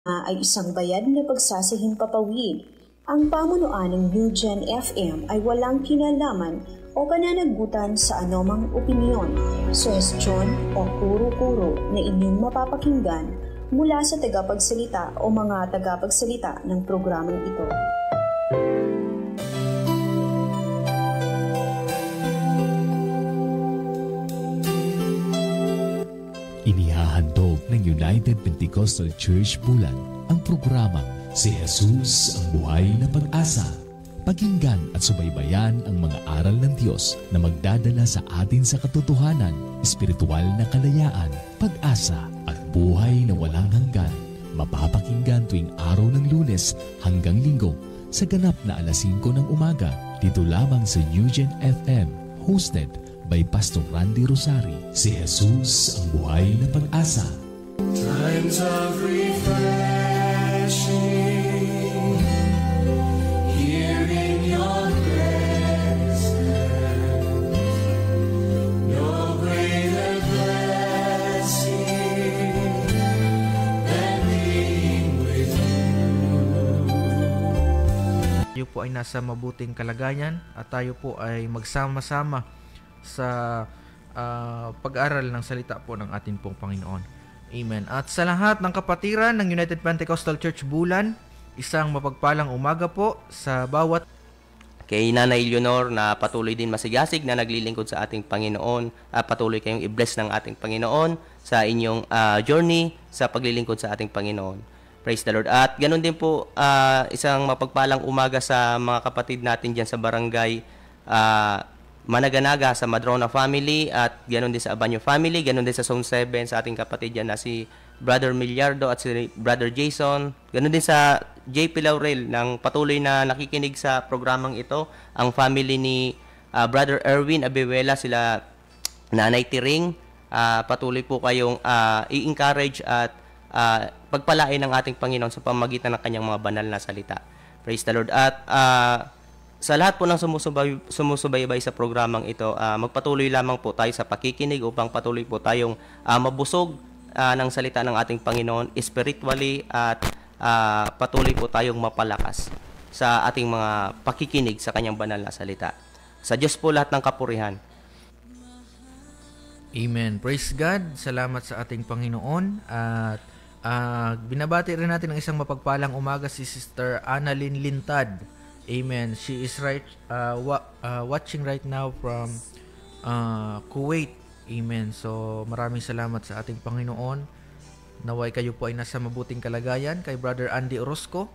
Ay isang bayad na pagsasahimpapawid. Ang pamunuan ng New Gen FM ay walang kinalaman o pananagutan sa anumang opinyon, suhestyon o kuro-kuro na inyong mapapakinggan mula sa tagapagsalita o mga tagapagsalita ng programang ito. Inihahandog ng United Pentecostal Church Bulan ang programang Si Jesus ang Buhay na Pag-asa. Pakinggan at subaybayan ang mga aral ng Diyos na magdadala sa atin sa katotohanan, espiritual na kalayaan, pag-asa at buhay na walang hanggan. Mapapakinggan tuwing araw ng Lunes hanggang Linggo sa ganap na alas 5 ng umaga dito lamang sa New Gen FM, hosted by Pastor Randy Rosari. Si Jesus ang Buhay na Pag-asa. Times of refreshing, here in your presence, no greater blessing than being with you. Tayo po ay nasa mabuting kalagayan at tayo po ay magsama-sama sa pag-aral ng salita po ng ating pong Panginoon. Amen. At sa lahat ng kapatiran ng United Pentecostal Church Bulan, isang mapagpalang umaga po sa bawat kay Nanay Leonor na patuloy din masigasig na naglilingkod sa ating Panginoon. Patuloy kayong i-bless ng ating Panginoon sa inyong journey sa paglilingkod sa ating Panginoon. Praise the Lord. At ganun din po, isang mapagpalang umaga sa mga kapatid natin dyan sa barangay Managanaga, sa Madrona family, at ganoon din sa Abanyo family, ganoon din sa Zone 7 sa ating kapatid dyan na si Brother Miliardo at si Brother Jason, ganoon din sa JP Laurel ng patuloy na nakikinig sa programang ito, ang family ni Brother Erwin Abiwela, sila Nanay Tiring, patuloy po kayong i-encourage at pagpalain ng ating Panginoon sa pamamagitan ng kanyang mga banal na salita. Praise the Lord. At sa lahat po ng sumusubaybay sa programang ito, magpatuloy lamang po tayo sa pakikinig upang patuloy po tayong mabusog ng salita ng ating Panginoon spiritually at patuloy po tayong mapalakas sa ating mga pakikinig sa kanyang banal na salita. Sa Diyos po lahat ng kapurihan. Amen. Praise God. Salamat sa ating Panginoon. At binabati rin natin ang isang mapagpalang umaga si Sister Annalyn Lintad. Amen. She is watching right now from Kuwait. Amen. So maraming salamat sa ating Panginoon. Naway kayo po ay nasa mabuting kalagayan, kay Brother Andy Orozco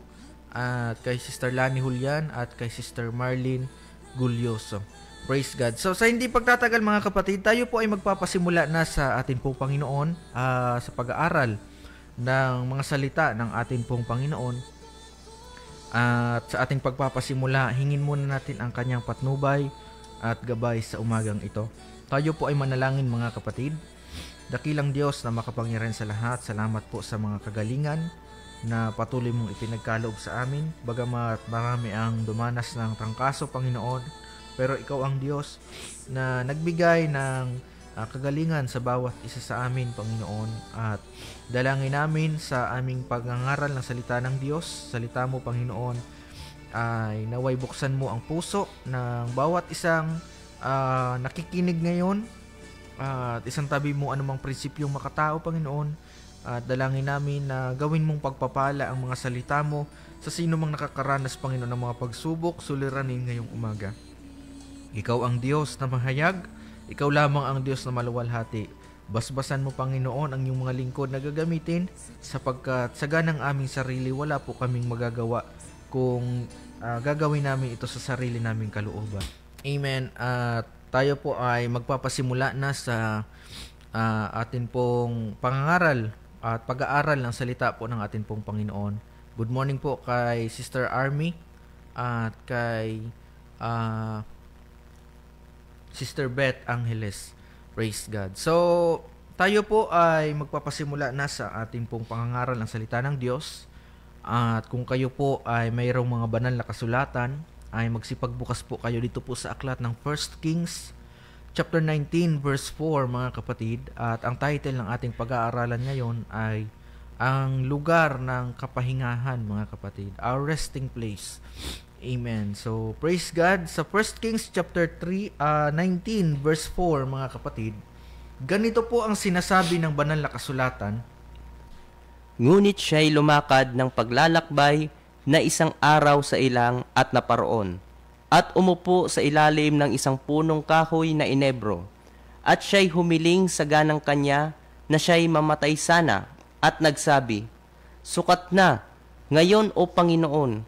at kay Sister Lani Julian at kay Sister Marlene Gulyoso. Praise God. So sa hindi pagtatagal mga kapatid, tayo po ay magpapasimula na sa ating pong Panginoon sa pag-aaral ng mga salita ng ating pong Panginoon. At sa ating pagpapasimula, hingin muna natin ang kanyang patnubay at gabay sa umagang ito. Tayo po ay manalangin mga kapatid. Dakilang Diyos na makapangyarihan sa lahat, salamat po sa mga kagalingan na patuloy mong ipinagkaloob sa amin. Bagamat marami ang dumanas ng trangkaso, Panginoon, pero ikaw ang Diyos na nagbigay ng kagalingan sa bawat isa sa amin, Panginoon. At dalangin namin sa aming pagngangaral ng salita ng Diyos, salita mo, Panginoon, ay naway buksan mo ang puso ng bawat isang nakikinig ngayon, at isang tabi mo anumang prinsipyong makatao, Panginoon. At dalangin namin na gawin mong pagpapala ang mga salita mo sa sino mang nakakaranas, Panginoon, ng mga pagsubok, suliranin ngayong umaga. Ikaw ang Diyos na mahayag, ikaw lamang ang Diyos na maluwalhati. Basbasan mo, Panginoon, ang iyong mga lingkod na gagamitin, sapagkat sa ganang aming sarili wala po kaming magagawa kung gagawin namin ito sa sarili naming kalooban. Amen. At tayo po ay magpapasimula na sa atin pong pangangaral at pag-aaral ng salita po ng atin pong Panginoon. Good morning po kay Sister Army at kay Sister Beth Angeles. Praise God. So, tayo po ay magpapasimula na sa ating pong pangangaral ng salita ng Diyos. At kung kayo po ay mayroong mga banal na kasulatan, ay magsipagbukas po kayo dito po sa aklat ng 1 Kings chapter 19 verse 4, mga kapatid. At ang title ng ating pag-aaralan ngayon ay ang lugar ng kapahingahan, mga kapatid, our resting place. Amen. So, praise God. Sa 1 Kings chapter 19 verse 4, mga kapatid, ganito po ang sinasabi ng banal na kasulatan. Ngunit siya'y lumakad ng paglalakbay na isang araw sa ilang at naparoon, at umupo sa ilalim ng isang punong kahoy na inebro, at siya'y humiling sa ganang kanya na siya'y mamatay sana, at nagsabi, "Sukat na, ngayon o Panginoon,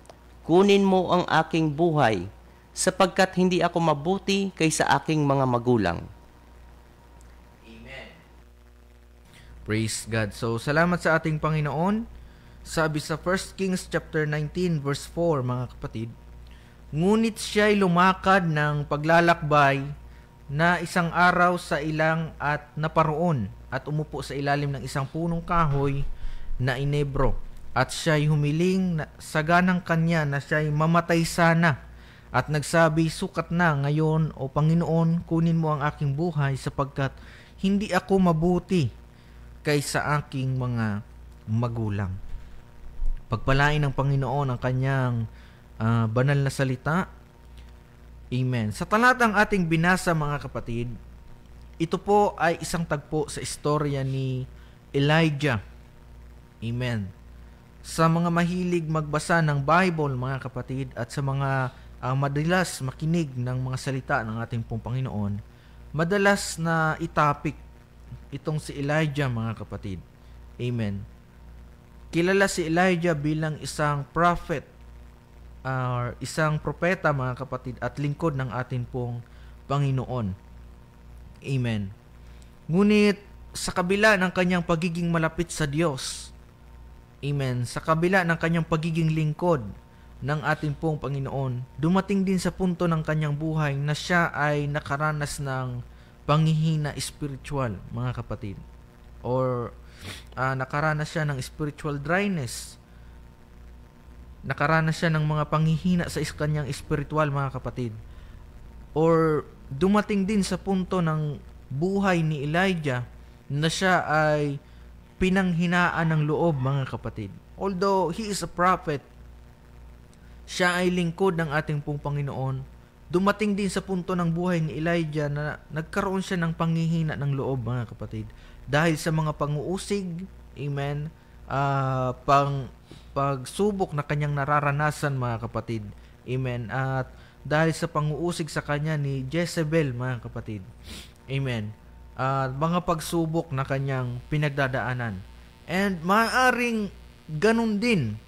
kunin mo ang aking buhay, sapagkat hindi ako mabuti kaysa aking mga magulang." Praise God. So, salamat sa ating Panginoon. Sabi sa 1 Kings chapter 19 verse 4, mga kapatid, ngunit siya'y lumakad ng paglalakbay na isang araw sa ilang at naparoon, at umupo sa ilalim ng isang punong kahoy na inebro, at siya'y humiling sa ganang kanya na siya'y mamatay sana, at nagsabi, "Sukat na ngayon o Panginoon, kunin mo ang aking buhay, sapagkat hindi ako mabuti kaysa aking mga magulang." Pagpalain ng Panginoon ang kanyang banal na salita. Amen. Sa talatang ating binasa, mga kapatid, ito po ay isang tagpo sa istorya ni Elijah. Amen. Sa mga mahilig magbasa ng Bible, mga kapatid, at sa mga madalas makinig ng mga salita ng ating pong Panginoon, madalas na itapik itong si Elijah, mga kapatid. Amen. Kilala si Elijah bilang isang prophet, isang propeta, mga kapatid, at lingkod ng ating pong Panginoon. Amen. Ngunit sa kabila ng kanyang pagiging malapit sa Diyos, amen, sa kabila ng kanyang pagiging lingkod ng ating pong Panginoon, dumating din sa punto ng kanyang buhay na siya ay nakaranas ng panghihina spiritual, mga kapatid. Or nakaranas siya ng spiritual dryness. Nakaranas siya ng mga panghihina sa kanyang spiritual, mga kapatid. Or dumating din sa punto ng buhay ni Elijah na siya ay pinanghinaan ng loob, mga kapatid. Although he is a prophet, siya ay lingkod ng ating pong Panginoon, dumating din sa punto ng buhay ni Elijah na nagkaroon siya ng panghihina ng loob, mga kapatid. Dahil sa mga panguusig, amen, pagsubok na kanyang nararanasan, mga kapatid. Amen. At dahil sa panguusig sa kanya ni Jezebel, mga kapatid. Amen. Mga pagsubok na kanyang pinagdadaanan. And maaring ganun din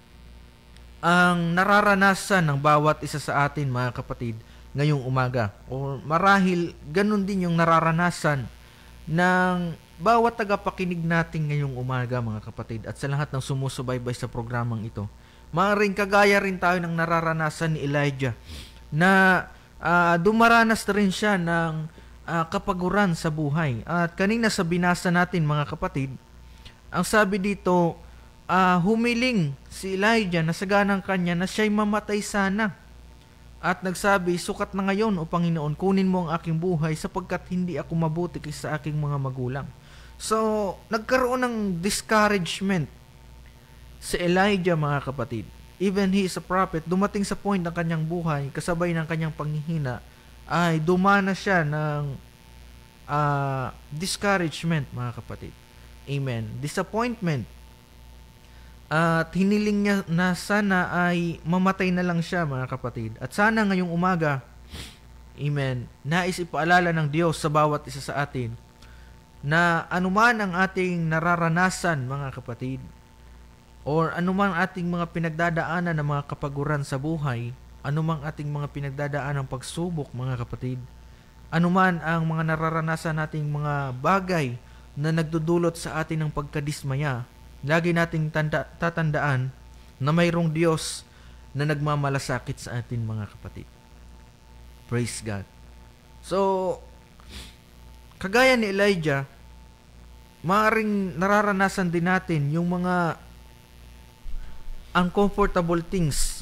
ang nararanasan ng bawat isa sa atin, mga kapatid, ngayong umaga. O marahil ganun din yung nararanasan ng bawat tagapakinig natin ngayong umaga, mga kapatid, at sa lahat ng sumusubaybay sa programang ito. Maaring kagaya rin tayo ng nararanasan ni Elijah na dumaranas na rin siya ng kapaguran sa buhay. At kanina sa binasa natin, mga kapatid, ang sabi dito, humiling si Elijah na sa ganang kanya na siya'y mamatay sana. At nagsabi, "Sukat na ngayon o Panginoon, kunin mo ang aking buhay, sapagkat hindi ako mabuti kaysa aking mga magulang." So, nagkaroon ng discouragement si Elijah, mga kapatid. Even he is a prophet, dumating sa point ng kanyang buhay, kasabay ng kanyang panghihina, ay dumana siya ng discouragement, mga kapatid. Amen. Disappointment. At hiniling niya na sana ay mamatay na lang siya, mga kapatid. At sana ngayong umaga, amen, nais ipaalala ng Diyos sa bawat isa sa atin na anuman ang ating nararanasan, mga kapatid, or anuman ating mga pinagdadaanan ng mga kapaguran sa buhay, anumang ating mga pinagdadaanan ng pagsubok, mga kapatid, anuman ang mga nararanasan nating mga bagay na nagdudulot sa atin ng pagkadismaya, lagi nating tatandaan na mayroong Diyos na nagmamalasakit sa atin, mga kapatid. Praise God. So, kagaya ni Elijah, maaaring nararanasan din natin yung mga uncomfortable things.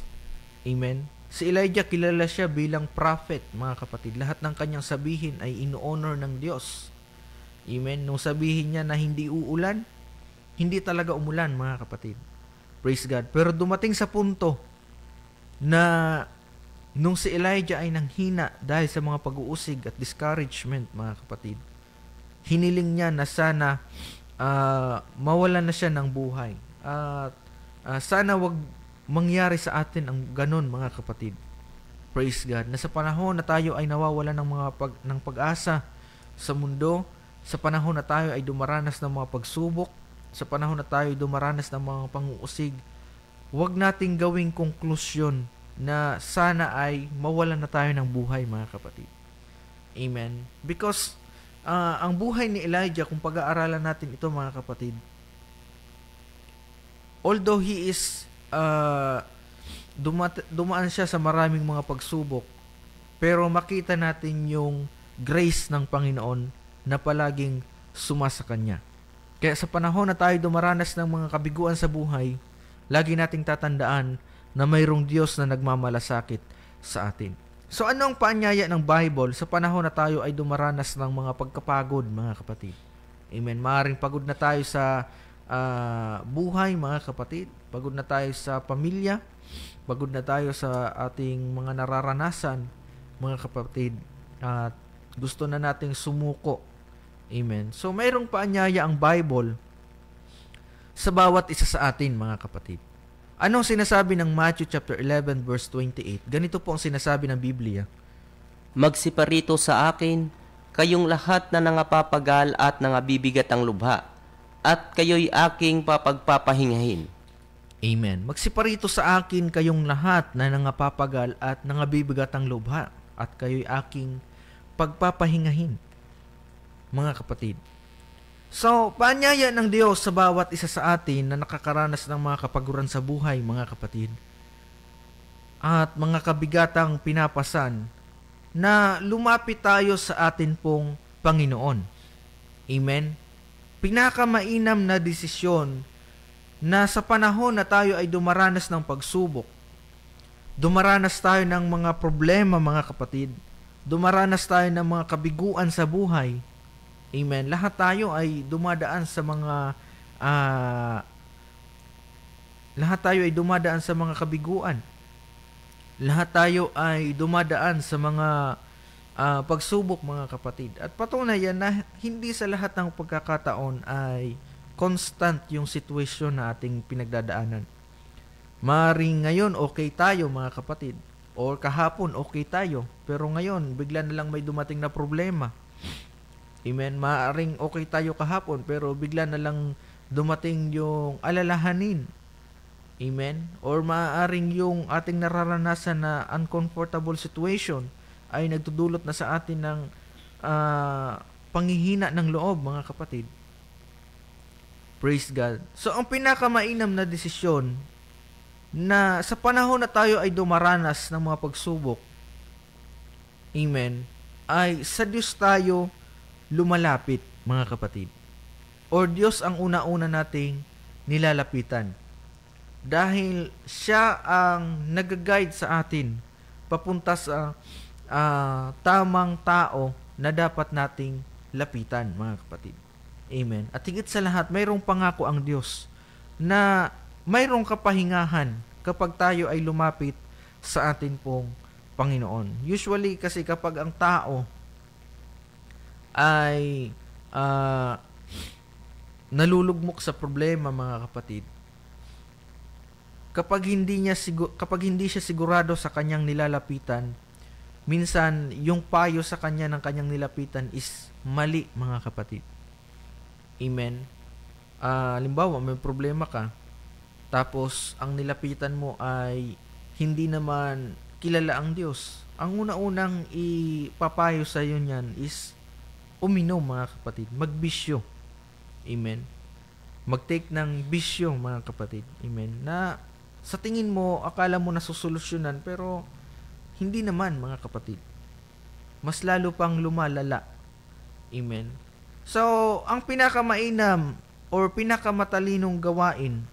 Amen. Si Elijah, kilala siya bilang prophet, mga kapatid. Lahat ng kanyang sabihin ay ino-honor ng Diyos. Amen. Nung sabihin niya na hindi uulan, hindi talaga umulan, mga kapatid. Praise God. Pero dumating sa punto na nung si Elijah ay nanghina dahil sa mga pag-uusig at discouragement, mga kapatid, hiniling niya na sana mawalan na siya ng buhay. At sana wag mangyari sa atin ang ganon, mga kapatid. Praise God. Na sa panahon na tayo ay nawawalan ng pag-asa sa mundo, sa panahon na tayo ay dumaranas ng mga pagsubok, sa panahon na tayo ay dumaranas ng mga pang-uusig, huwag nating gawing konklusyon na sana ay mawalan na tayo ng buhay, mga kapatid. Amen. Because ang buhay ni Elijah, kung pag-aaralan natin ito, mga kapatid, although he is dumaan siya sa maraming mga pagsubok, pero makita natin yung grace ng Panginoon na palaging sumasa kanya. Kaya sa panahon na tayo dumaranas ng mga kabiguan sa buhay, lagi nating tatandaan na mayroong Diyos na nagmamalasakit sa atin. So ano ang paanyaya ng Bible sa panahon na tayo ay dumaranas ng mga pagkapagod, mga kapatid? Amen. Maaaring pagod na tayo sa buhay, mga kapatid. Pagod na tayo sa pamilya. Pagod na tayo sa ating mga nararanasan, mga kapatid. At gusto na nating sumuko. Amen. So mayroong paanyaya ang Bible sa bawat isa sa atin, mga kapatid. Anong sinasabi ng Matthew chapter 11 verse 28? Ganito po ang sinasabi ng Biblia. Magsiparito sa akin, kayong lahat na nangapapagal at nangabibigat ang lubha, at kayo'y aking papagpapahingahin. Amen. Magsiparito sa akin kayong lahat na nangapapagal at nangabibigat ang lubha, at kayo'y aking pagpapahingahin. Mga kapatid. So, paanyaya ng Diyos sa bawat isa sa atin na nakakaranas ng mga kapaguran sa buhay, mga kapatid, at mga kabigatang pinapasan, na lumapit tayo sa atin pong Panginoon. Amen? Pinakamainam na desisyon na sa panahon na tayo ay dumaranas ng pagsubok, dumaranas tayo ng mga problema, mga kapatid, dumaranas tayo ng mga kabiguan sa buhay. Amen. Lahat tayo ay dumadaan sa mga kabiguan. Lahat tayo ay dumadaan sa mga pagsubok, mga kapatid. At patunay yan na hindi sa lahat ng pagkakataon ay constant yung sitwasyon na ating pinagdadaanan. Maring ngayon okay tayo, mga kapatid, or kahapon okay tayo, pero ngayon bigla na lang may dumating na problema. Amen. Maaring okay tayo kahapon, pero bigla na lang dumating yung alalahanin. Amen. Or maaring yung ating nararanasan na uncomfortable situation ay nagdudulot na sa atin ng panghihina ng loob, mga kapatid. Praise God. So, ang pinakamainam na desisyon na sa panahon na tayo ay dumaranas ng mga pagsubok, amen, ay sa Diyos tayo lumalapit, mga kapatid. Or Diyos ang una-una nating nilalapitan. Dahil siya ang nag-guide sa atin papunta sa tamang tao na dapat nating lapitan, mga kapatid. Amen. At higit sa lahat, mayroong pangako ang Diyos na mayroong kapahingahan kapag tayo ay lumapit sa atin pong Panginoon. Usually kasi kapag ang tao ay nalulugmok sa problema, mga kapatid, kapag hindi siya sigurado sa kanyang nilalapitan, minsan yung payo sa kanya ng kanyang nilapitan is mali, mga kapatid. Amen. Halimbawa, may problema ka, tapos ang nilapitan mo ay hindi naman kilala ang Diyos. Ang una-unang ipapayo sa iyo niyan is uminom, mga kapatid. Magbisyo. Amen. Mag-take ng bisyo, mga kapatid. Amen. Na sa tingin mo, akala mo nasusolusyonan, pero hindi naman, mga kapatid. Mas lalo pang lumalala. Amen. So, ang pinakamainam or pinakamatalinong gawain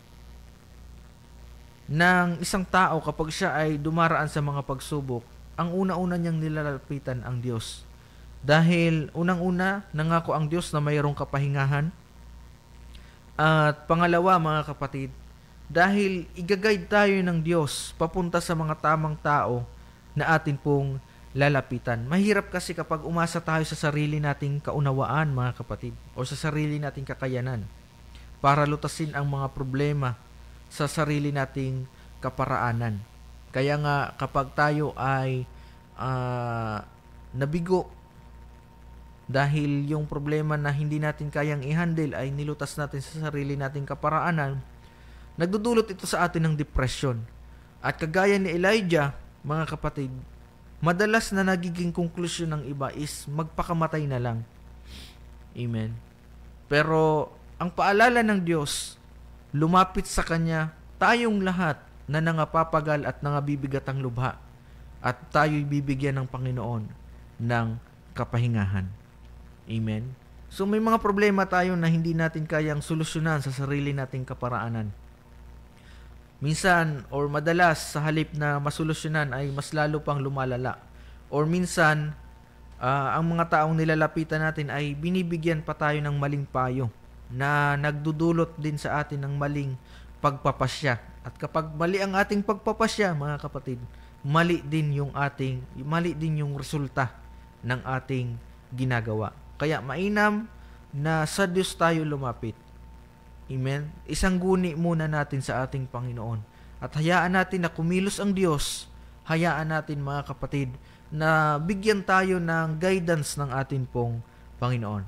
ng isang tao kapag siya ay dumaraan sa mga pagsubok, ang una-una niyang nilalapitan ang Diyos. Dahil unang-una, nangako ang Diyos na mayroong kapahingahan. At pangalawa, mga kapatid, dahil igaguide tayo ng Diyos papunta sa mga tamang tao na atin pong lalapitan. Mahirap kasi kapag umasa tayo sa sarili nating kaunawaan, mga kapatid, o sa sarili nating kakayanan para lutasin ang mga problema sa sarili nating kaparaanan. Kaya nga kapag tayo ay nabigo dahil yung problema na hindi natin kayang i-handle ay nilutas natin sa sarili nating kaparaanan, nagdudulot ito sa atin ng depression. At kagaya ni Elijah, mga kapatid, madalas na nagiging konklusyon ng iba is magpakamatay na lang. Amen. Pero ang paalala ng Diyos, lumapit sa Kanya tayong lahat na nangapapagal at nangabibigat ang lubha, at tayo'y bibigyan ng Panginoon ng kapahingahan. Amen. So may mga problema tayo na hindi natin kayang solusyonan sa sarili nating kaparaanan. Minsan or madalas sa halip na masolusyonan ay mas lalo pang lumalala. Or minsan ang mga taong nilalapitan natin ay binibigyan pa tayo ng maling payo na nagdudulot din sa atin ng maling pagpapasya. At kapag mali ang ating pagpapasya, mga kapatid, mali din yung resulta ng ating ginagawa. Kaya mainam na sa Diyos tayo lumapit. Amen? Isang guni muna natin sa ating Panginoon. At hayaan natin na kumilos ang Diyos. Hayaan natin, mga kapatid, na bigyan tayo ng guidance ng ating pong Panginoon.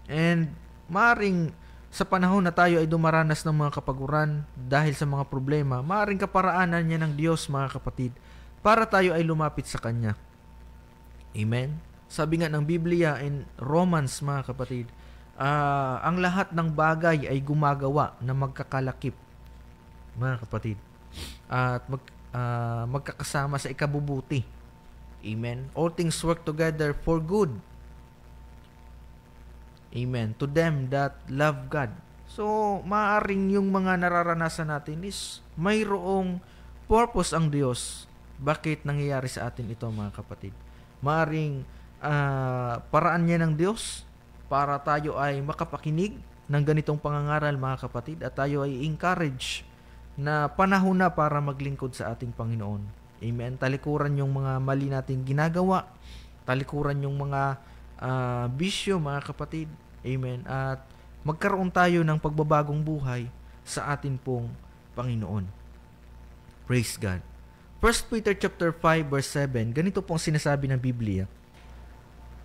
And maaring sa panahon na tayo ay dumaranas ng mga kapaguran dahil sa mga problema, maaring kaparaanan niya ng Diyos, mga kapatid, para tayo ay lumapit sa Kanya. Amen? Sabi nga ng Biblia in Romans, mga kapatid, ang lahat ng bagay ay gumagawa na magkakalakip, mga kapatid, at magkakasama sa ikabubuti. Amen? All things work together for good. Amen. To them that love God. So, maaring yung mga nararanasan natin is mayroong purpose ang Diyos. Bakit nangyayari sa atin ito, mga kapatid? Maaring paraan niya ng Diyos para tayo ay makapakinig ng ganitong pangangaral, mga kapatid, at tayo ay encourage na panahon na para maglingkod sa ating Panginoon. Amen. Talikuran yung mga mali nating ginagawa, talikuran yung mga bisyo, mga kapatid. Amen. At magkaroon tayo ng pagbabagong buhay sa atin pong Panginoon. Praise God. 1 Peter chapter 5 verse 7, ganito pong sinasabi ng Biblia.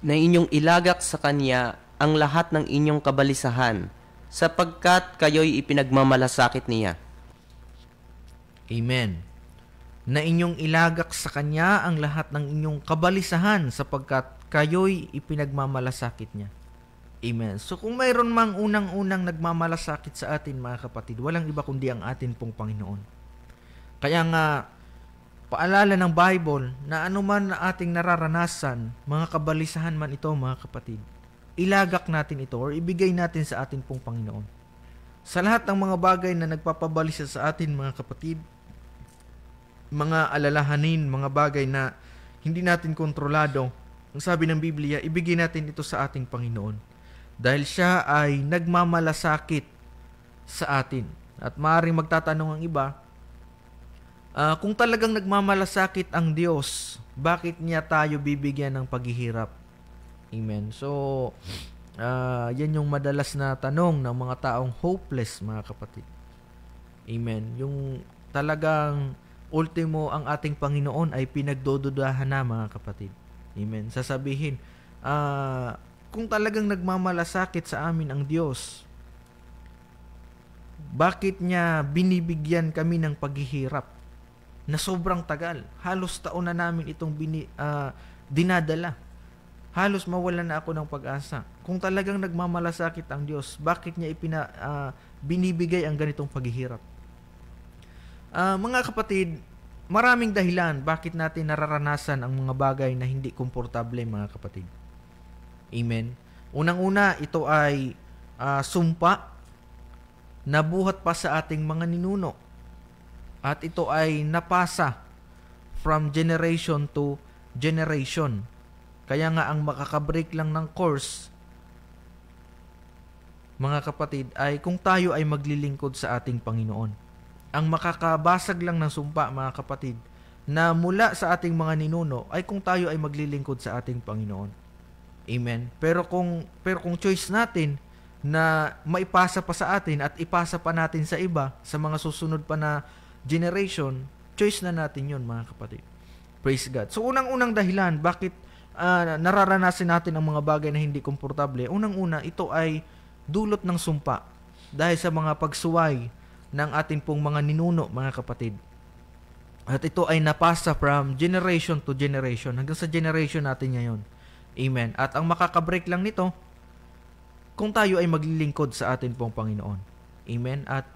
Na inyong ilagak sa Kanya ang lahat ng inyong kabalisahan, sapagkat kayo'y ipinagmamalasakit niya. Amen. Na inyong ilagak sa Kanya ang lahat ng inyong kabalisahan, sapagkat kayo'y ipinagmamalasakit niya. Amen. So kung mayroon mang unang-unang nagmamalasakit sa atin, mga kapatid, walang iba kundi ang atin pong Panginoon. Kaya nga, paalala ng Bible na anuman na ating nararanasan, mga kabalisahan man ito, mga kapatid, ilagak natin ito or ibigay natin sa atin pong Panginoon. Sa lahat ng mga bagay na nagpapabalisa sa atin, mga kapatid, mga alalahanin, mga bagay na hindi natin kontrolado, ang sabi ng Biblia, ibigay natin ito sa ating Panginoon. Dahil siya ay nagmamalasakit sa atin. At maaaring magtatanong ang iba, kung talagang nagmamalasakit ang Diyos, bakit niya tayo bibigyan ng paghihirap? Amen. So, yan yung madalas na tanong ng mga taong hopeless, mga kapatid. Amen. Yung talagang ultimo ang ating Panginoon ay pinagdodudahan na, mga kapatid. Amen. Sasabihin, kung talagang nagmamalasakit sa amin ang Diyos, bakit niya binibigyan kami ng paghihirap na sobrang tagal? Halos taon na namin itong dinadala. Halos mawalan na ako ng pag-asa. Kung talagang nagmamalasakit ang Diyos, bakit niya binibigay ang ganitong paghihirap? Mga kapatid, maraming dahilan bakit natin nararanasan ang mga bagay na hindi komportable, mga kapatid. Amen. Unang-una, ito ay sumpa na buhat pa sa ating mga ninuno. At ito ay napasa from generation to generation. Kaya nga ang makakabreak lang ng course mga kapatid, ay kung tayo ay maglilingkod sa ating Panginoon. Ang makakabasag lang ng sumpa, mga kapatid, na mula sa ating mga ninuno ay kung tayo ay maglilingkod sa ating Panginoon. Amen. Pero kung choice natin na maipasa pa sa atin at ipasa pa natin sa iba, sa mga susunod pa na generation, choice na natin yun, mga kapatid. Praise God. So, unang-unang dahilan, bakit nararanasan natin ang mga bagay na hindi komportable? Unang-una, ito ay dulot ng sumpa dahil sa mga pagsuway ng ating pong mga ninuno, mga kapatid. At ito ay napasa from generation to generation hanggang sa generation natin ngayon. Amen. At ang makakabreak lang nito, kung tayo ay maglilingkod sa atin pong Panginoon. Amen. At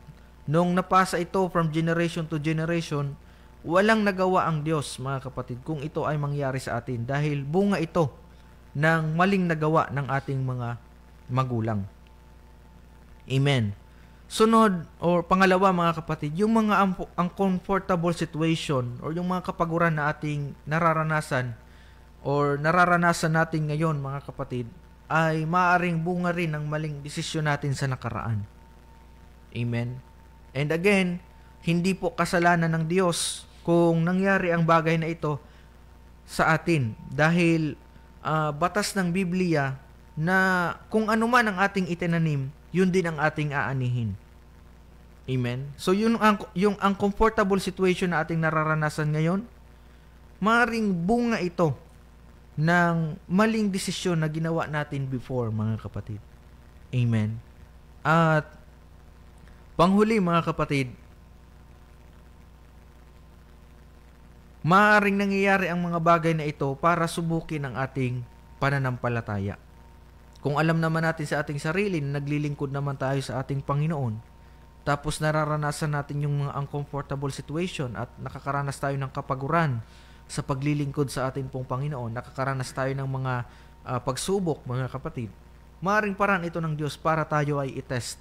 nung napasa ito from generation to generation, walang nagawa ang Diyos, mga kapatid, kung ito ay mangyari sa atin dahil bunga ito ng maling nagawa ng ating mga magulang. Amen. Sunod, or pangalawa, mga kapatid, yung mga uncomfortable situation or yung mga kapaguran na ating nararanasan or nararanasan natin ngayon, mga kapatid, ay maaaring bunga rin ng maling desisyon natin sa nakaraan. Amen. And again, hindi po kasalanan ng Diyos kung nangyari ang bagay na ito sa atin dahil batas ng Biblia na kung ano man ang ating itinanim, yun din ang ating aanihin. Amen. So yung uncomfortable situation na ating nararanasan ngayon, maaaring bunga ito ng maling desisyon na ginawa natin before, mga kapatid. Amen. At panghuli, mga kapatid, maaaring nangyayari ang mga bagay na ito para subukin ang ating pananampalataya. Kung alam naman natin sa ating sarili na naglilingkod naman tayo sa ating Panginoon, tapos nararanasan natin yung mga uncomfortable situation at nakakaranas tayo ng kapaguran sa paglilingkod sa ating pong Panginoon, nakakaranas tayo ng mga pagsubok, mga kapatid, maaaring paraan ito ng Diyos para tayo ay i-test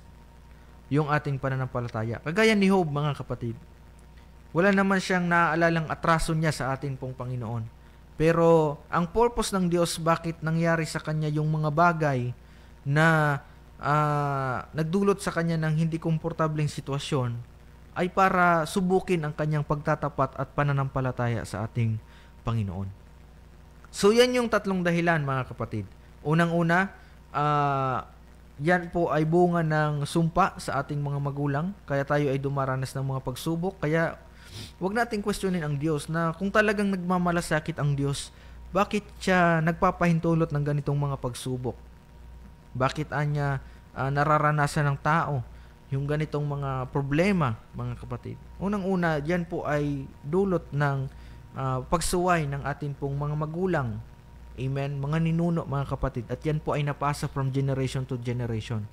yung ating pananampalataya. Kagaya ni Job, mga kapatid, wala naman siyang naaalalang atraso niya sa ating pong Panginoon. Pero ang purpose ng Diyos bakit nangyari sa kanya yung mga bagay na nagdulot sa kanya ng hindi komportableng sitwasyon ay para subukin ang kanyang pagtatapat at pananampalataya sa ating Panginoon. So yan yung tatlong dahilan, mga kapatid. Unang-una, yan po ay bunga ng sumpa sa ating mga magulang, kaya tayo ay dumaranas ng mga pagsubok. Kaya wag nating questionin ang Diyos na kung talagang nagmamalasakit ang Diyos, bakit siya nagpapahintulot ng ganitong mga pagsubok? Bakit anya nararanasan ng tao yung ganitong mga problema, mga kapatid? Unang-una, yan po ay dulot ng pagsuway ng ating pong mga magulang. Amen? Mga ninuno, mga kapatid. At yan po ay napasa from generation to generation.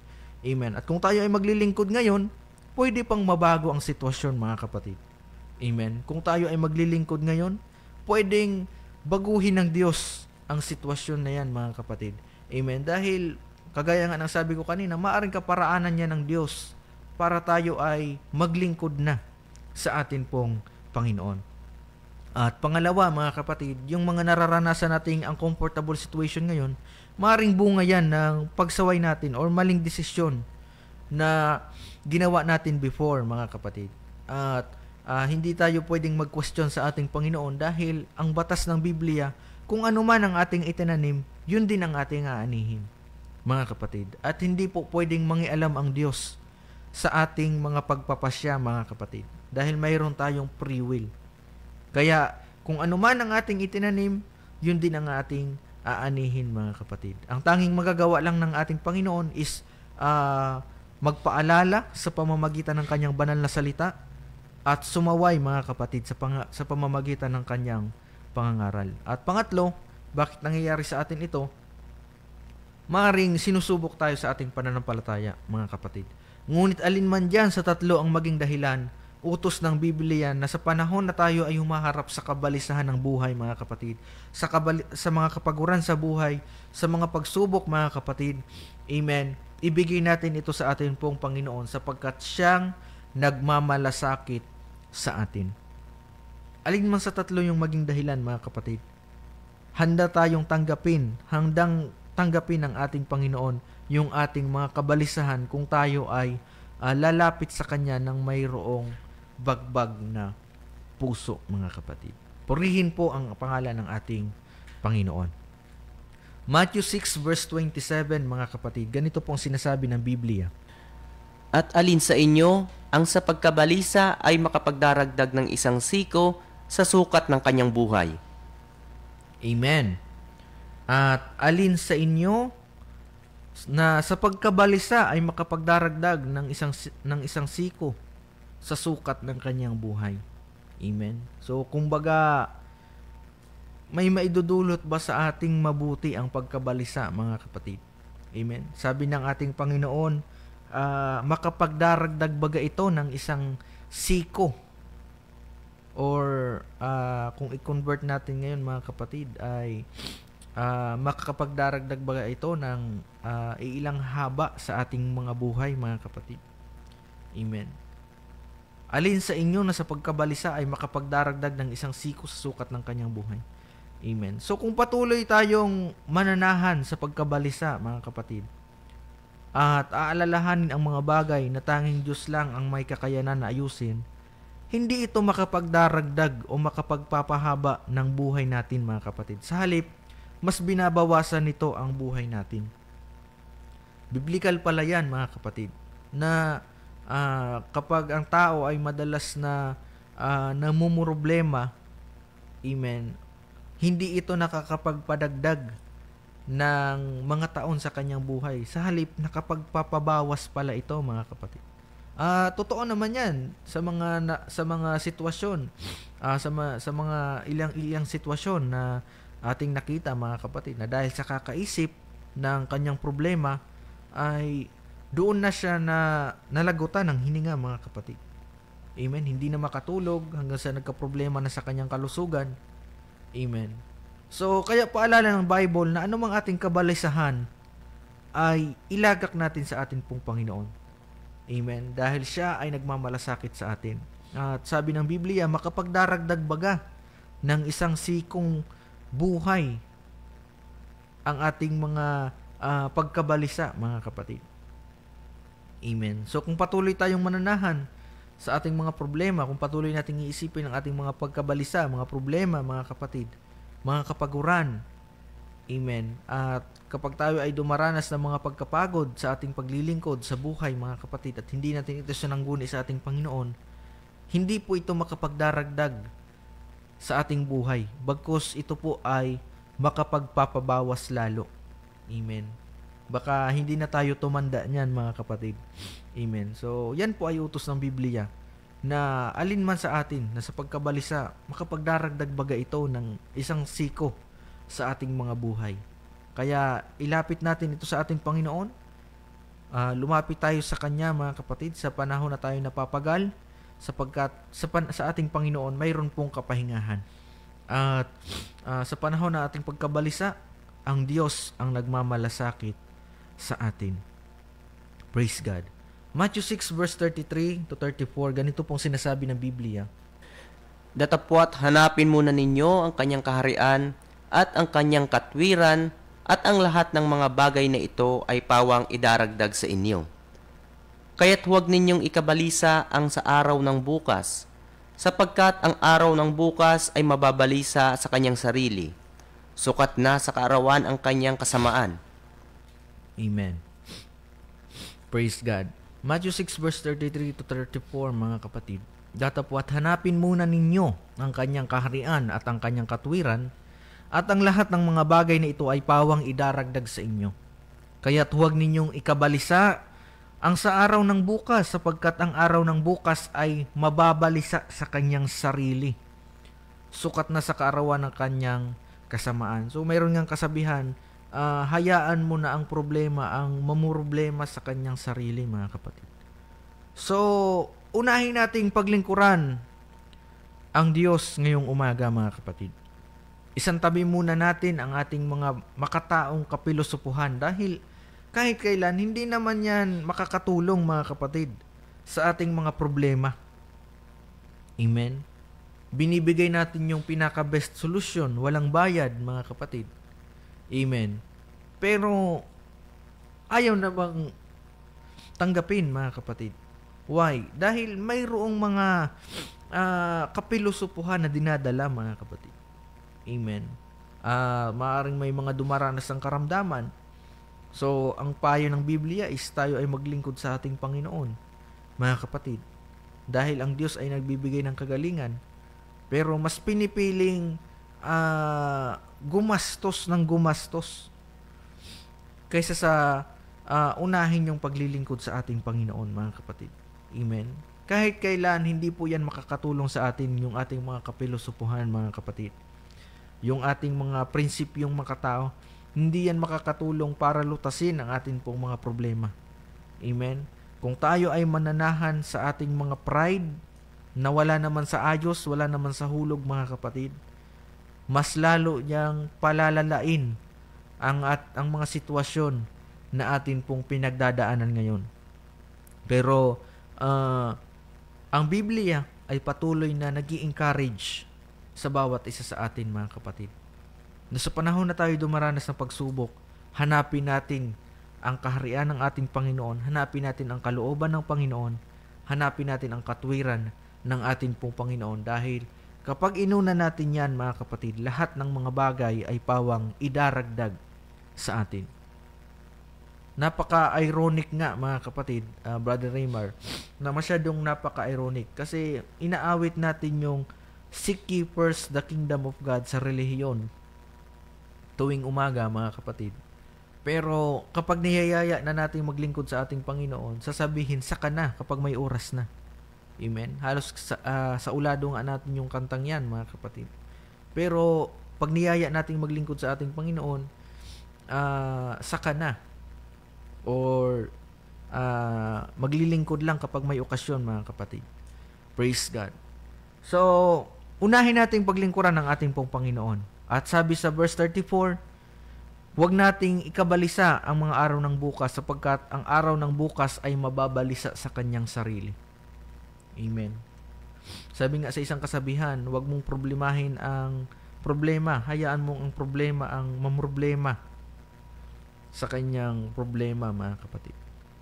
Amen? At kung tayo ay maglilingkod ngayon, pwede pang mabago ang sitwasyon, mga kapatid. Amen? Kung tayo ay maglilingkod ngayon, pwedeng baguhin ng Diyos ang sitwasyon na yan, mga kapatid. Amen? Dahil, kagaya nga ng sabi ko kanina, maaaring kaparaanan niya ng Diyos para tayo ay maglingkod na sa atin pong Panginoon. At pangalawa, mga kapatid, yung mga nararanasan nating uncomfortable situation ngayon, maaaring bunga yan ng pagsaway natin or maling desisyon na ginawa natin before, mga kapatid. At hindi tayo pwedeng mag-question sa ating Panginoon dahil ang batas ng Biblia, kung ano man ang ating itinanim, yun din ang ating aanihin, mga kapatid. At hindi po pwedeng mangialam ang Diyos sa ating mga pagpapasya, mga kapatid, dahil mayroon tayong free will. Kaya kung ano man ang ating itinanim, yun din ang ating aanihin, mga kapatid. Ang tanging magagawa lang ng ating Panginoon is magpaalala sa pamamagitan ng kanyang banal na salita at sumaway, mga kapatid, sa pamamagitan ng kanyang pangangaral. At pangatlo, bakit nangyayari sa atin ito? Maaaring sinusubok tayo sa ating pananampalataya, mga kapatid. Ngunit alinman dyan sa tatlo ang maging dahilan, utos ng Biblia na sa panahon na tayo ay humaharap sa kabalisahan ng buhay, mga kapatid, sa mga kapaguran sa buhay, sa mga pagsubok, mga kapatid, amen, ibigay natin ito sa atin pong Panginoon sapagkat siyang nagmamalasakit sa atin. Alin man sa tatlo yung maging dahilan, mga kapatid, handa tayong tanggapin, handang tanggapin ng ating Panginoon yung ating mga kabalisahan kung tayo ay lalapit sa Kanya ng mayroong bagbag na puso, mga kapatid. Purihin po ang pangalan ng ating Panginoon. Matthew 6 verse 27, mga kapatid, ganito pong sinasabi ng Biblia. At alin sa inyo ang sa pagkabalisa ay makapagdaragdag ng isang siko sa sukat ng kanyang buhay? Amen. At alin sa inyo na sa pagkabalisa ay makapagdaragdag ng isang siko sa sukat ng kanyang buhay? Amen. So, kumbaga, may maidudulot ba sa ating mabuti ang pagkabalisa, mga kapatid? Amen. Sabi ng ating Panginoon, makapagdaragdag baga ito ng isang siko. Or kung i-convert natin ngayon, mga kapatid, ay makakapagdaragdag baga ito ng ilang haba sa ating mga buhay, mga kapatid. Amen. Alin sa inyo na sa pagkabalisa ay makapagdaragdag ng isang siko sa sukat ng kanyang buhay? Amen. So kung patuloy tayong mananahan sa pagkabalisa, mga kapatid, at aalalahanin ang mga bagay na tanging Diyos lang ang may kakayanan na ayusin, hindi ito makapagdaragdag o makapagpapahaba ng buhay natin, mga kapatid. Sa halip, mas binabawasan nito ang buhay natin. Biblikal pala yan, mga kapatid, na kapag ang tao ay madalas na namumroblema, amen, hindi ito nakakapagpadagdag ng mga taon sa kanyang buhay. Sa halip, nakapagpapabawas pala ito, mga kapatid. Totoo naman yan sa mga sitwasyon, sa mga ilang sitwasyon na ating nakita, mga kapatid, na dahil sa kakaisip ng kanyang problema ay doon na siya na nalagutan ng hininga, mga kapatid. Amen. Hindi na makatulog hanggang sa nagka-problema na sa kanyang kalusugan. Amen. So, kaya paalala ng Bible na anumang ating kabalisahan ay ilagak natin sa atin pong Panginoon. Amen. Dahil siya ay nagmamalasakit sa atin. At sabi ng Biblia, makapagdaragdag baga ng isang sikong buhay ang ating mga pagkabalisa, mga kapatid. Amen. So kung patuloy tayong mananahan sa ating mga problema, kung patuloy nating iisipin ang ating mga pagkabalisa, mga problema, mga kapatid, mga kapaguran, amen, at kapag tayo ay dumaranas ng mga pagkapagod sa ating paglilingkod sa buhay, mga kapatid, at hindi natin ito sinangguni sa ating Panginoon, hindi po ito makapagdaragdag sa ating buhay, bagkus ito po ay makapagpapabawas lalo. Amen. Baka hindi na tayo tumanda niyan, mga kapatid. Amen. So, yan po ay utos ng Biblia na alin man sa atin na sa pagkabalisa, makapagdaragdag baga ito ng isang siko sa ating mga buhay. Kaya ilapit natin ito sa ating Panginoon. Lumapit tayo sa Kanya, mga kapatid, sa panahon na tayo napapagal, sapagkat sa ating Panginoon mayroon pong kapahingahan. At sa panahon na ating pagkabalisa, ang Diyos ang nagmamalasakit sa atin. Praise God. Matthew 6 verse 33 to 34, ganito pong sinasabi ng Biblia. Datapwat hanapin muna ninyo ang kanyang kaharian at ang kanyang katwiran, at ang lahat ng mga bagay na ito ay pawang idaragdag sa inyo. Kaya't huwag ninyong ikabalisa ang sa araw ng bukas, sapagkat ang araw ng bukas ay mababalisa sa kanyang sarili. Sukat na sa kaarawan ang kanyang kasamaan. Amen. Praise God. Matthew 6 verse 33 to 34, mga kapatid. Datapwat hanapin muna ninyo ang kanyang kaharian at ang kanyang katwiran, at ang lahat ng mga bagay na ito ay pawang idaragdag sa inyo. Kaya't huwag ninyong ikabalisa ang sa araw ng bukas, sapagkat ang araw ng bukas ay mababalisa sa kanyang sarili. Sukat na sa kaarawan ng kanyang kasamaan. So mayroon ngang kasabihan, hayaan mo na ang problema ang mamroblema sa kanyang sarili, mga kapatid. So, unahin nating paglingkuran ang Diyos ngayong umaga, mga kapatid. Isantabi muna natin ang ating mga makataong kapilosopuhan, dahil kahit kailan hindi naman yan makakatulong, mga kapatid, sa ating mga problema. Amen. Binibigay natin yung pinaka-best solution, walang bayad, mga kapatid. Amen. Pero ayaw na bang tanggapin, mga kapatid? Why? Dahil mayroong mga kapilosopuhan na dinadala, mga kapatid. Amen. Maaring may mga dumaranas ng karamdaman. So, ang payo ng Biblia is tayo ay maglingkod sa ating Panginoon, mga kapatid. Dahil ang Diyos ay nagbibigay ng kagalingan. Pero mas pinipiling gumastos ng gumastos kaysa sa unahin yung paglilingkod sa ating Panginoon, mga kapatid. Amen. Kahit kailan, hindi po yan makakatulong sa atin yung ating mga kapilosopuhan, mga kapatid. Yung ating mga prinsipyong makatao, hindi yan makakatulong para lutasin ang ating pong mga problema. Amen. Kung tayo ay mananahan sa ating mga pride, na wala naman sa ayos, wala naman sa hulog, mga kapatid, mas lalo niyang palalalain ang mga sitwasyon na atin pong pinagdadaanan ngayon. Pero ang Biblia ay patuloy na nag-i-encourage sa bawat isa sa atin, mga kapatid. Na sa panahon na tayo dumaranas ng pagsubok, hanapin natin ang kaharian ng ating Panginoon, hanapin natin ang kalooban ng Panginoon, hanapin natin ang katwiran ng ating pong Panginoon. Dahil kapag inuna natin yan, mga kapatid, lahat ng mga bagay ay pawang idaragdag sa atin. Napaka-ironic nga, mga kapatid, Brother Raymar, na masyadong napaka-ironic kasi inaawit natin yung seek ye first the kingdom of God sa relihiyon tuwing umaga, mga kapatid. Pero kapag niyayaya na natin maglingkod sa ating Panginoon, sasabihin, saka na kapag may oras na. Amen? Halos sa ulado nga natin yung kantang yan, mga kapatid. Pero pag niyaya natin maglingkod sa ating Panginoon, saka na. Or maglilingkod lang kapag may okasyon, mga kapatid. Praise God. So, unahin nating paglingkuran ng ating pong Panginoon. At sabi sa verse 34, huwag nating ikabalisa ang mga araw ng bukas sapagkat ang araw ng bukas ay mababalisa sa kanyang sarili. Amen. Sabi nga sa isang kasabihan, huwag mong problemahin ang problema. Hayaan mong ang problema ang mamroblema sa kanyang problema, mga kapatid.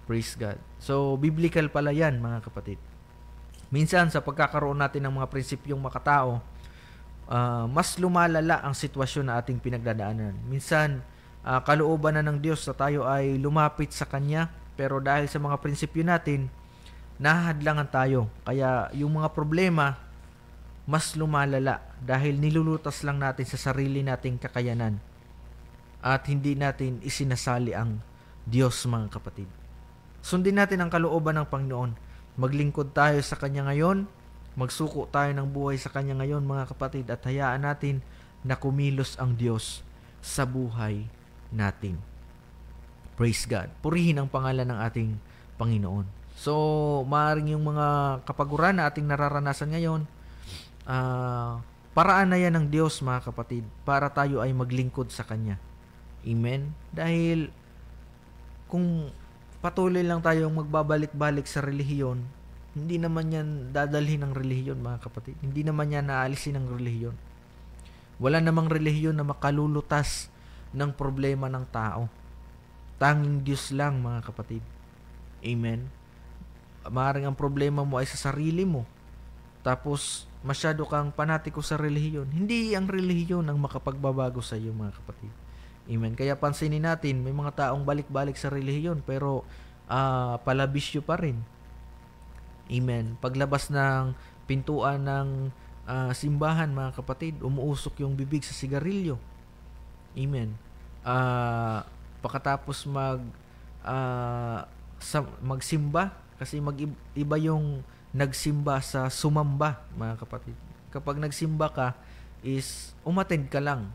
Praise God. So, biblical pala yan, mga kapatid. Minsan, sa pagkakaroon natin ng mga prinsipyong makatao, mas lumalala ang sitwasyon na ating pinagdadaanan. Minsan, kalooban na ng Diyos na tayo ay lumapit sa Kanya, pero dahil sa mga prinsipyo natin, nahahadlangan tayo. Kaya yung mga problema, mas lumalala dahil nilulutas lang natin sa sarili nating kakayanan at hindi natin isinasali ang Diyos, mga kapatid. Sundin natin ang kalooban ng Panginoon. Maglingkod tayo sa Kanya ngayon, magsuko tayo ng buhay sa Kanya ngayon, mga kapatid, at hayaan natin na kumilos ang Diyos sa buhay natin. Praise God. Purihin ang pangalan ng ating Panginoon. So, maaaring yung mga kapaguran na ating nararanasan ngayon, paraan na yan ng Diyos, mga kapatid, para tayo ay maglingkod sa Kanya. Amen? Dahil kung patuloy lang tayong magbabalik-balik sa relihiyon, hindi naman yan dadalhin ng relihiyon, mga kapatid. Hindi naman yan naalisin ng relihiyon. Wala namang relihiyon na makalulutas ng problema ng tao. Tanging Diyos lang, mga kapatid. Amen? Maaaring ang problema mo ay sa sarili mo. Tapos, masyado kang panatiko sa relihiyon. Hindi ang relihiyon ang makapagbabago sa iyo, mga kapatid. Amen? Kaya pansinin natin, may mga taong balik-balik sa relihiyon, pero palabisyo pa rin. Amen. Paglabas ng pintuan ng simbahan, mga kapatid, umuusok yung bibig sa sigarilyo. Amen. Pagkatapos magsimba, kasi iba yung nagsimba sa sumamba, mga kapatid. Kapag nagsimba ka, is umattend ka lang,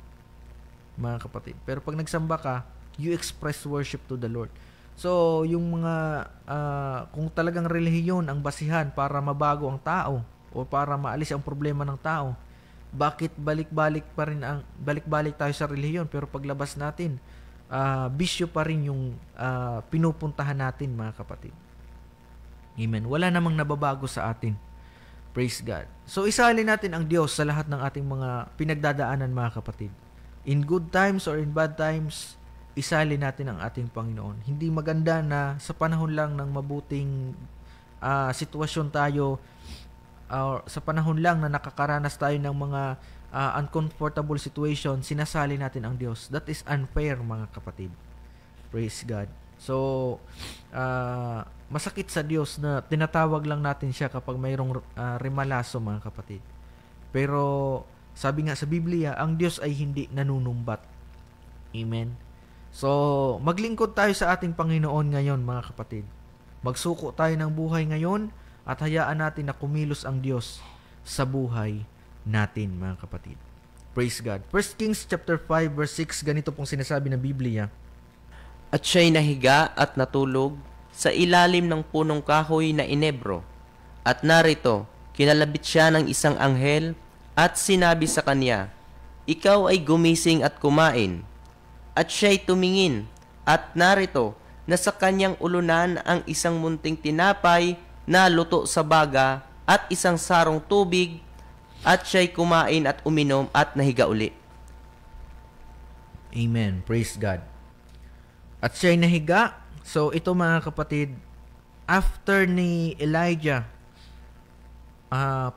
mga kapatid. Pero pag nagsamba ka, you express worship to the Lord. So, yung mga kung talagang relihiyon ang basihan para mabago ang tao o para maalis ang problema ng tao, bakit balik-balik tayo sa relihiyon, pero paglabas natin, bisyo pa rin yung pinupuntahan natin, mga kapatid. Amen. Wala namang nababago sa atin. Praise God. So, isalin natin ang Diyos sa lahat ng ating mga pinagdadaanan, mga kapatid. In good times or in bad times, isali natin ang ating Panginoon. Hindi maganda na sa panahon lang ng mabuting sitwasyon tayo, or sa panahon lang na nakakaranas tayo ng mga uncomfortable situation, sinasali natin ang Diyos. That is unfair, mga kapatid. Praise God. So, masakit sa Diyos na tinatawag lang natin siya kapag mayroong rimalaso, mga kapatid. Pero, sabi nga sa Biblia, ang Diyos ay hindi nanunumbat. Amen. So, maglingkod tayo sa ating Panginoon ngayon, mga kapatid. Magsuko tayo ng buhay ngayon at hayaan natin na kumilos ang Diyos sa buhay natin, mga kapatid. Praise God. 1 Kings chapter 5 verse 6, ganito pong sinasabi ng Biblia. At siya'y nahiga at natulog sa ilalim ng punong kahoy na inebro. At narito, kinalabit siya ng isang anghel at sinabi sa kanya, "Ikaw ay gumising at kumain." At siya'y tumingin, at narito, nasa kanyang ulunan ang isang munting tinapay na luto sa baga at isang sarong tubig, at siya'y kumain at uminom at nahiga uli. Amen. Praise God. At siya'y nahiga. So, ito, mga kapatid, after ni Elijah,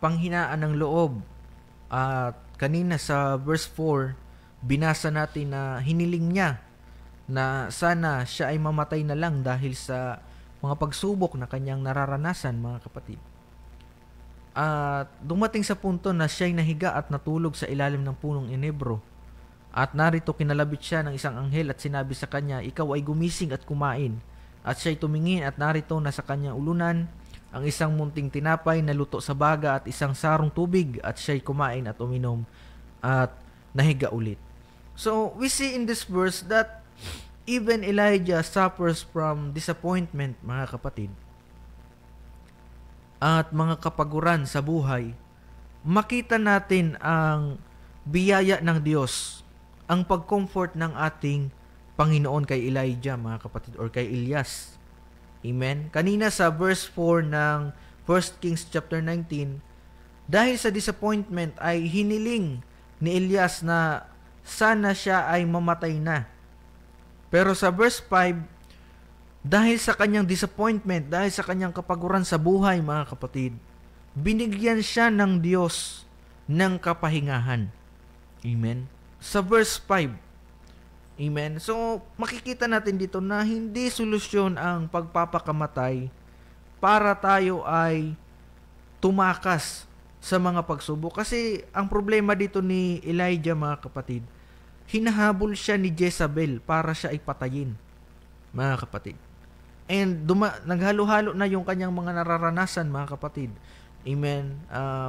panghinaan ng loob, at kanina sa verse 4, binasa natin na hiniling niya na sana siya ay mamatay na lang dahil sa mga pagsubok na kanyang nararanasan, mga kapatid. At dumating sa punto na siya'y nahiga at natulog sa ilalim ng punong inebro. At narito, kinalabit siya ng isang anghel at sinabi sa kanya, "Ikaw ay gumising at kumain." At siya'y tumingin, at narito nasa kanyang ulunan ang isang munting tinapay na luto sa baga at isang sarong tubig, at siya'y kumain at uminom at nahiga ulit. So, we see in this verse that even Elijah suffers from disappointment, mga kapatid, at mga kapaguran sa buhay. Makita natin ang biyaya ng Diyos, ang pag-comfort ng ating Panginoon kay Elijah, mga kapatid, or kay Elias. Amen? Kanina sa verse 4 ng 1 Kings chapter 19, dahil sa disappointment ay hiniling ni Elias na sana siya ay mamatay na. Pero sa verse 5, dahil sa kanyang disappointment, dahil sa kanyang kapaguran sa buhay, mga kapatid, binigyan siya ng Diyos ng kapahingahan. Amen? Sa verse 5, amen? So, makikita natin dito na hindi solusyon ang pagpapakamatay para tayo ay tumakas sa mga pagsubok. Kasi ang problema dito ni Elijah, mga kapatid, hinahabol siya ni Jezabel para siya ay patayin, mga kapatid. And naghalo-halo na yung kanyang mga nararanasan, mga kapatid. Amen.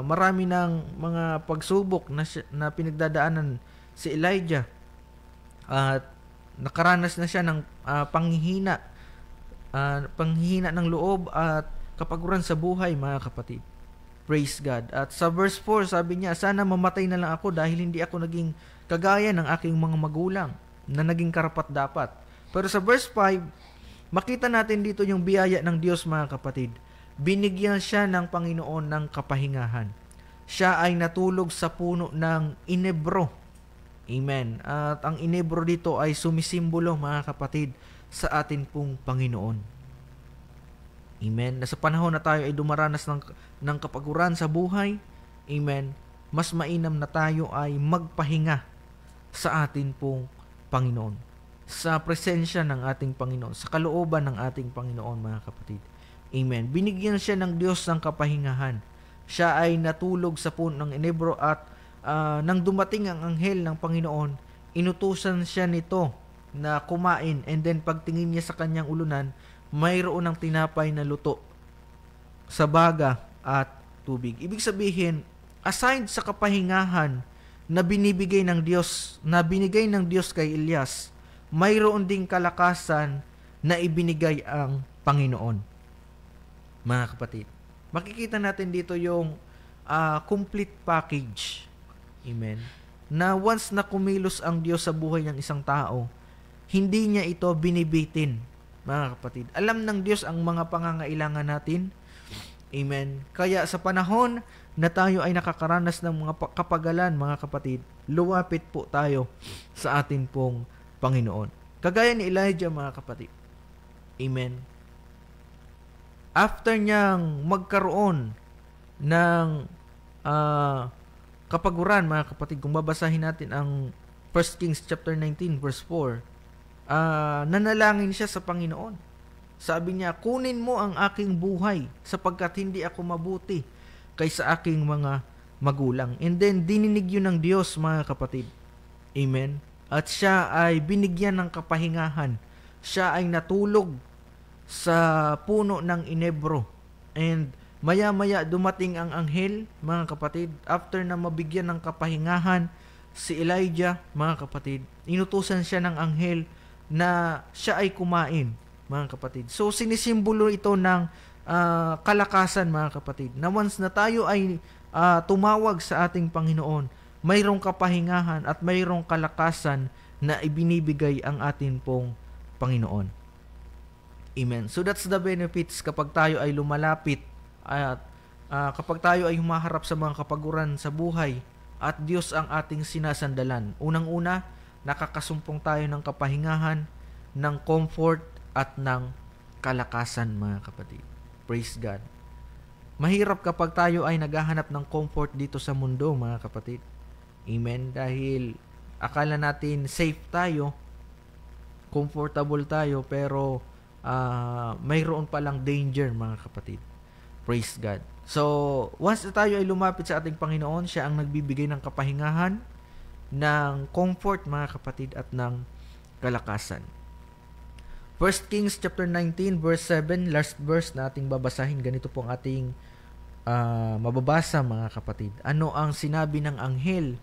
Marami ng mga pagsubok na pinagdadaanan si Elijah. At nakaranas na siya ng panghihina ng loob at kapaguran sa buhay, mga kapatid. Praise God. At sa verse 4, sabi niya, "Sana mamatay na lang ako dahil hindi ako naging kagaya ng aking mga magulang na naging karapat-dapat." Pero sa verse 5, makita natin dito yung biyaya ng Diyos, mga kapatid. Binigyan siya ng Panginoon ng kapahingahan. Siya ay natulog sa puno ng inebro. Amen. At ang inebro dito ay sumisimbolo, mga kapatid, sa atin pong Panginoon. Amen. Na sa panahon na tayo ay dumaranas ng kapaguran sa buhay, amen, mas mainam na tayo ay magpahinga sa atin pong Panginoon. Sa presensya ng ating Panginoon, sa kalooban ng ating Panginoon, mga kapatid. Amen. Binigyan siya ng Diyos ng kapahingahan. Siya ay natulog sa puno ng inebro at nang dumating ang anghel ng Panginoon, inutusan siya nito na kumain, and then pagtingin niya sa kanyang ulunan, mayroon ng tinapay na luto sa baga at tubig. Ibig sabihin, aside sa kapahingahan na binigay ng Diyos kay Elias, mayroon ding kalakasan na ibinigay ang Panginoon. Mga kapatid, makikita natin dito yung complete package. Amen. Na once na kumilos ang Diyos sa buhay ng isang tao, hindi niya ito binibitin, mga kapatid. Alam ng Diyos ang mga pangangailangan natin. Amen. Kaya sa panahon na tayo ay nakakaranas ng mga kapagalan, mga kapatid, luwapit po tayo sa atin pong Panginoon. Kagaya ni Elijah, mga kapatid. Amen. After niyang magkaroon ng kapaguran, mga kapatid, kung babasahin natin ang 1 Kings chapter 19 verse 4, nanalangin siya sa Panginoon. Sabi niya, kunin mo ang aking buhay sapagkat hindi ako mabuti kaysa aking mga magulang. And then, dininig yun ng Diyos, mga kapatid. Amen. At siya ay binigyan ng kapahingahan. Siya ay natulog sa puno ng inebro. And maya-maya dumating ang anghel, mga kapatid. After na mabigyan ng kapahingahan si Elijah, mga kapatid, inutusan siya ng anghel na siya ay kumain, mga kapatid. So, sinisimbolo ito ng kalakasan, mga kapatid, na once na tayo ay tumawag sa ating Panginoon, mayroong kapahingahan at mayroong kalakasan na ibinibigay ang atin pong Panginoon. Amen. So, that's the benefits kapag tayo ay lumalapit at kapag tayo ay humaharap sa mga kapaguran sa buhay at Diyos ang ating sinasandalan. Unang-una, nakakasumpong tayo ng kapahingahan, ng comfort, at ng kalakasan, mga kapatid. Praise God. Mahirap kapag tayo ay naghahanap ng comfort dito sa mundo, mga kapatid. Amen. Dahil akala natin safe tayo, comfortable tayo, pero mayroon palang danger, mga kapatid. Praise God. So, once na tayo ay lumapit sa ating Panginoon, siya ang nagbibigay ng kapahingahan, ng comfort, mga kapatid, at ng kalakasan. 1 Kings chapter 19 verse 7, last verse na ating babasahin. Ganito po ang ating mababasa, mga kapatid. Ano ang sinabi ng anghel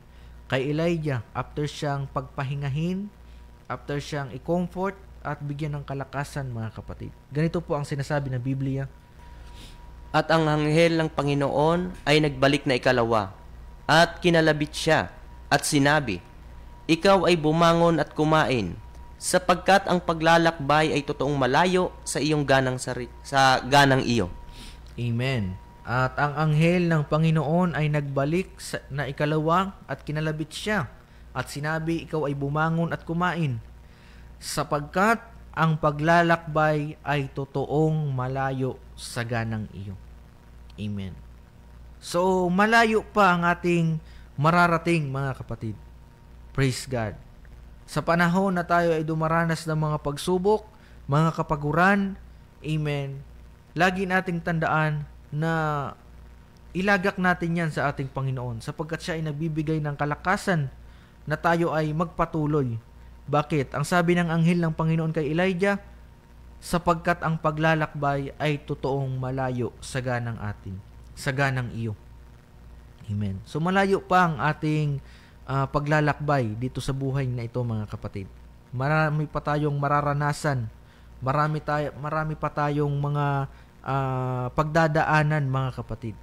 kay Elijah after siyang pagpahingahin, after siyang i-comfort at bigyan ng kalakasan, mga kapatid? Ganito po ang sinasabi ng Biblia. At ang anghel ng Panginoon ay nagbalik na ikalawa, at kinalabit siya, at sinabi, ikaw ay bumangon at kumain, sapagkat ang paglalakbay ay totoong malayo sa iyong sa ganang iyo. Amen. At ang anghel ng Panginoon ay nagbalik na ikalawa at kinalabit siya, at sinabi, ikaw ay bumangon at kumain, sapagkat ang paglalakbay ay totoong malayo sa ganang iyo. Amen. So, malayo pa ang ating mararating, mga kapatid. Praise God. Sa panahon na tayo ay dumaranas ng mga pagsubok, mga kapaguran, amen, lagi nating tandaan na ilagak natin yan sa ating Panginoon sapagkat siya ay nagbibigay ng kalakasan na tayo ay magpatuloy. Bakit? Ang sabi ng anghel ng Panginoon kay Elijah, sapagkat ang paglalakbay ay totoong malayo sa ganang iyo. Amen. So malayo pa ang ating paglalakbay dito sa buhay na ito, mga kapatid. Marami pa tayong mararanasan. Marami pa tayong mga pagdadaanan, mga kapatid.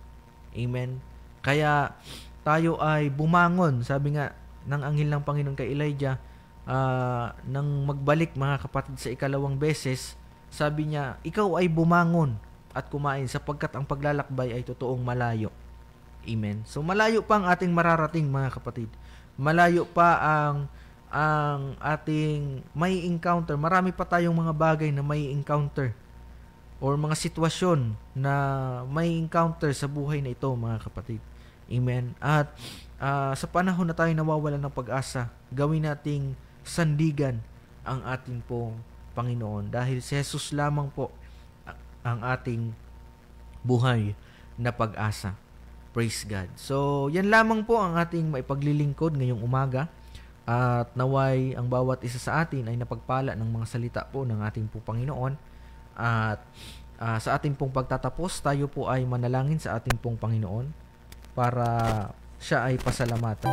Amen. Kaya tayo ay bumangon, sabi nga ng anghel ng Panginoon kay Elijah, nang magbalik, mga kapatid, sa ikalawang beses, sabi niya, ikaw ay bumangon at kumain sapagkat ang paglalakbay ay totoong malayo. Amen. So malayo pa ang ating mararating, mga kapatid. Malayo pa ang ating may encounter. Marami pa tayong mga bagay na may encounter or mga sitwasyon na may encounter sa buhay na ito, mga kapatid. Amen. At sa panahon na tayo nawawalan ng pag-asa, gawin nating sandigan ang ating pong Panginoon dahil si Jesus lamang po ang ating buhay na pag-asa. Praise God. So, yan lamang po ang ating maipaglilingkod ngayong umaga. At naway ang bawat isa sa atin ay napagpala ng mga salita po ng ating po Panginoon. At sa ating pong pagtatapos, tayo po ay manalangin sa ating pong Panginoon para siya ay pasalamatan.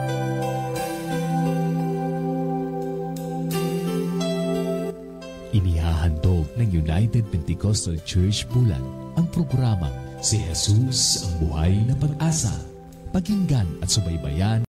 Inihahandog ng United Pentecostal Church Bulan ang programang Si Jesus ang Buhay na Pag-asa. Pakinggan at subaybayan